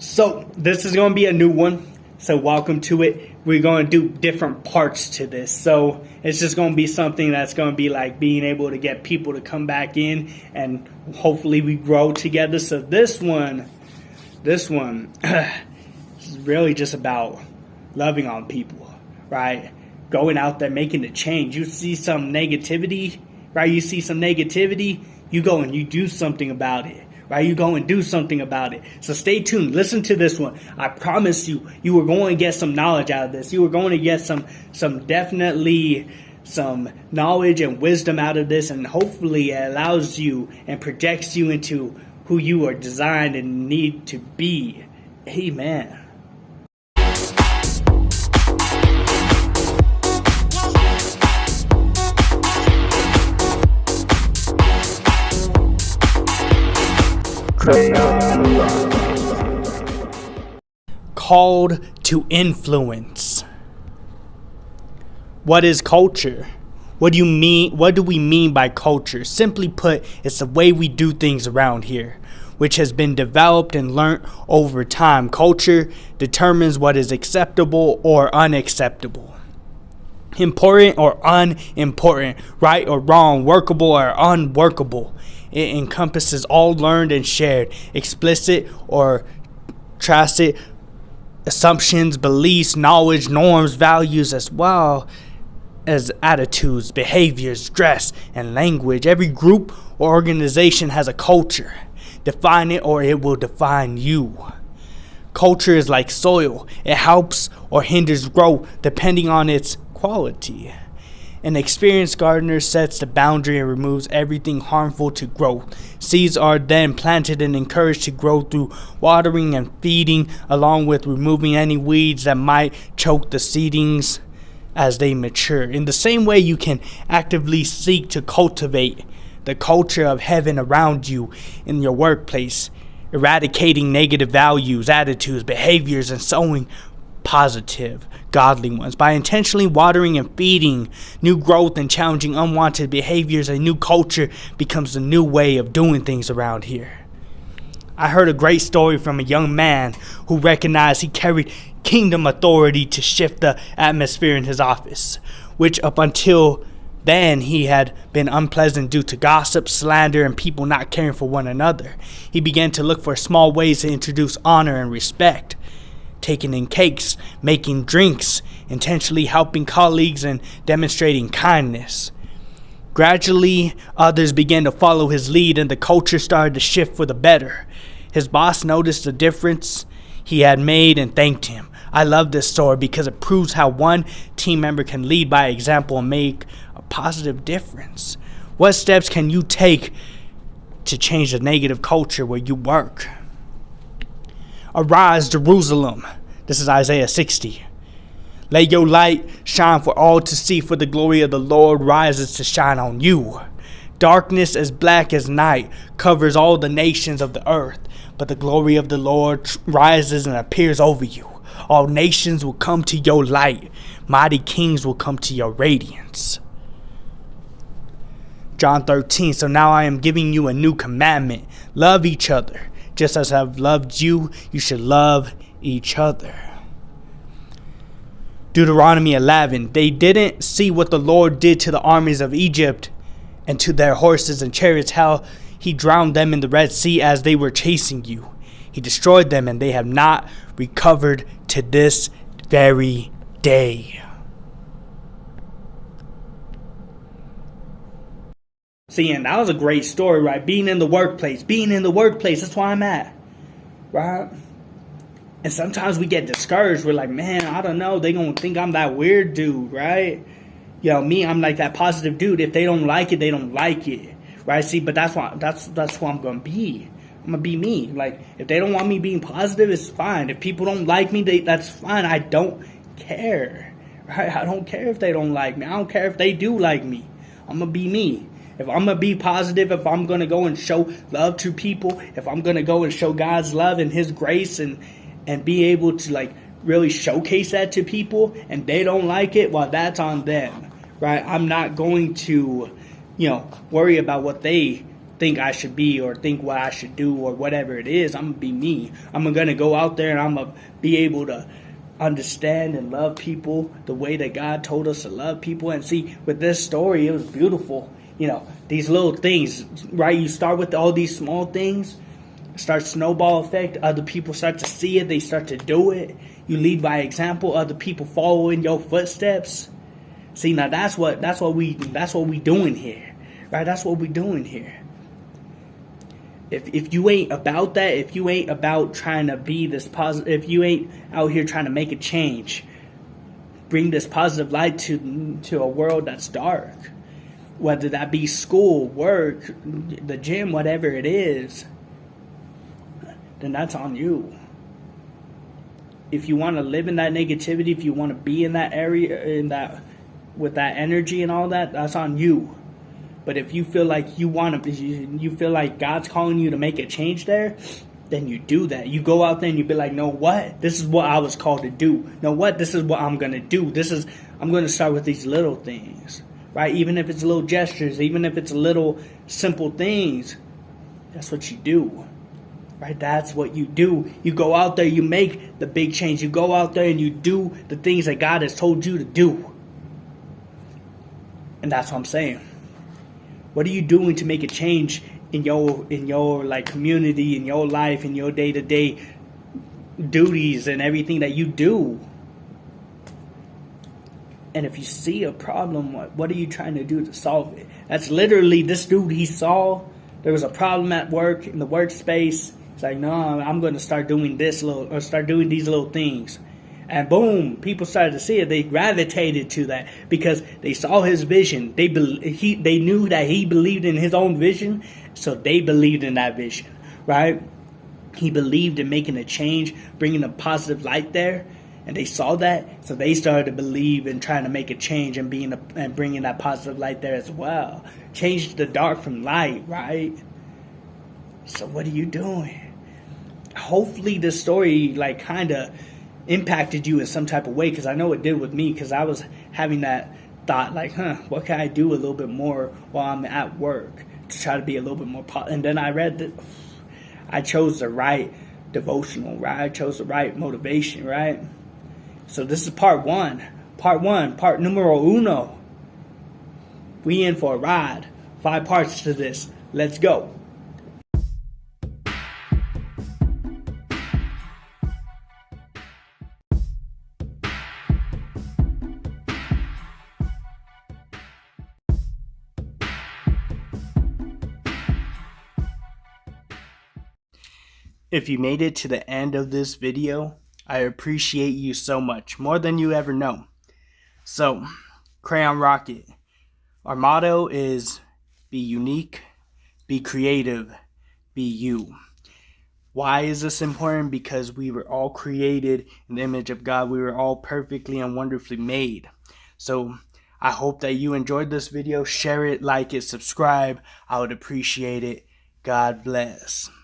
So this is going to be a new one. So welcome to it. We're going to do different parts to this. So it's just going to be something that's going to be like being able to get people to come back in and hopefully we grow together. So this one is really just about loving on people, right? Going out there, making the change. You see some negativity, right? You see some negativity, you go and you do something about it. Right, you go and do something about it. So stay tuned. Listen to this one. I promise you, you are going to get some knowledge out of this. You are going to get some knowledge and wisdom out of this, and hopefully it allows you and projects you into who you are designed and need to be. Amen. Called to influence. What is culture? What do you mean? What do we mean by culture? Simply put, it's the way we do things around here, which has been developed and learnt over time. Culture determines what is acceptable or unacceptable, important or unimportant, right or wrong, workable or unworkable. It encompasses all learned and shared, explicit or tacit assumptions, beliefs, knowledge, norms, values, as well as attitudes, behaviors, dress, and language. Every group or organization has a culture. Define it or it will define you. Culture is like soil. It helps or hinders growth depending on its quality. An experienced gardener sets the boundary and removes everything harmful to growth. Seeds are then planted and encouraged to grow through watering and feeding, along with removing any weeds that might choke the seedlings as they mature. In the same way, you can actively seek to cultivate the culture of heaven around you in your workplace, eradicating negative values, attitudes, behaviors, and sowing positive, godly ones. By intentionally watering and feeding new growth and challenging unwanted behaviors, a new culture becomes the new way of doing things around here. I heard a great story from a young man who recognized he carried kingdom authority to shift the atmosphere in his office, which up until then he had been unpleasant due to gossip, slander, and people not caring for one another. He began to look for small ways to introduce honor and respect. Taking in cakes, making drinks, intentionally helping colleagues, and demonstrating kindness. Gradually, others began to follow his lead and the culture started to shift for the better. His boss noticed the difference he had made and thanked him. I love this story because it proves how one team member can lead by example and make a positive difference. What steps can you take to change the negative culture where you work? Arise, Jerusalem. This is Isaiah 60. Let your light shine for all to see, for the glory of the Lord rises to shine on you. Darkness as black as night covers all the nations of the earth, but the glory of the Lord rises and appears over you. All nations will come to your light. Mighty kings will come to your radiance. John 13. So now I am giving you a new commandment. Love each other. Just as I have loved you, you should love each other. Deuteronomy 11. They didn't see what the Lord did to the armies of Egypt and to their horses and chariots, how he drowned them in the Red Sea as they were chasing you. He destroyed them, and they have not recovered to this very day. See, and that was a great story, right? Being in the workplace, that's where I'm at, right? And sometimes we get discouraged. We're like, man, I don't know. They gonna think I'm that weird dude, right? You know, me, I'm like that positive dude. If they don't like it, they don't like it, right? See, but that's who I'm gonna be. I'm gonna be me. Like, if they don't want me being positive, it's fine. If people don't like me, that's fine. I don't care, right? I don't care if they don't like me. I don't care if they do like me. I'm gonna be me. If I'm going to be positive, if I'm going to go and show love to people, if I'm going to go and show God's love and his grace and be able to like really showcase that to people and they don't like it, well, that's on them, right? I'm not going to, worry about what they think I should be or think what I should do or whatever it is. I'm going to be me. I'm going to go out there and I'm going to be able to understand and love people the way that God told us to love people. And see, with this story, it was beautiful. You know, these little things, right? You start with all these small things, start snowball effect. Other people start to see it. They start to do it. You lead by example. Other people follow in your footsteps. See, now that's what we doing here, right? That's what we doing here. If you ain't about that, if you ain't about trying to be this positive, if you ain't out here trying to make a change, bring this positive light to a world that's dark, whether that be school, work, the gym, whatever it is, then that's on you. If you want to live in that negativity, if you want to be in that area, with that energy and all that, that's on you. But if you feel like you feel like God's calling you to make a change there, then you do that. You go out there and you be like, know what? This is what I was called to do. Know what? This is what I'm going to do. I'm going to start with these little things, right? Even if it's little gestures, even if it's little simple things, that's what you do, right? That's what you do. You go out there, you make the big change. You go out there and you do the things that God has told you to do. And that's what I'm saying. What are you doing to make a change in your like community, in your life, in your day-to-day duties and everything that you do? And if you see a problem, what are you trying to do to solve it? That's literally this dude. He saw there was a problem at work, in the workspace. He's like, no, I'm going to start doing these little things. And boom, people started to see it. They gravitated to that because they saw his vision. They knew that he believed in his own vision, so they believed in that vision, right? He believed in making a change, bringing a positive light there, and they saw that, so they started to believe in trying to make a change and bringing that positive light there as well. Change the dark from light, right? So what are you doing? Hopefully this story like kind of impacted you in some type of way, because I know it did with me, because I was having that thought like, what can I do a little bit more while I'm at work to try to be a little bit more and then I read that I chose the right devotional, right? I chose the right motivation, right? So this is part numero uno. We in for a ride. 5 parts to this. Let's go. If you made it to the end of this video, I appreciate you so much, more than you ever know. So, Crayon Rocket, our motto is be unique, be creative, be you. Why is this important? Because we were all created in the image of God. We were all perfectly and wonderfully made. So, I hope that you enjoyed this video. Share it, like it, subscribe. I would appreciate it. God bless.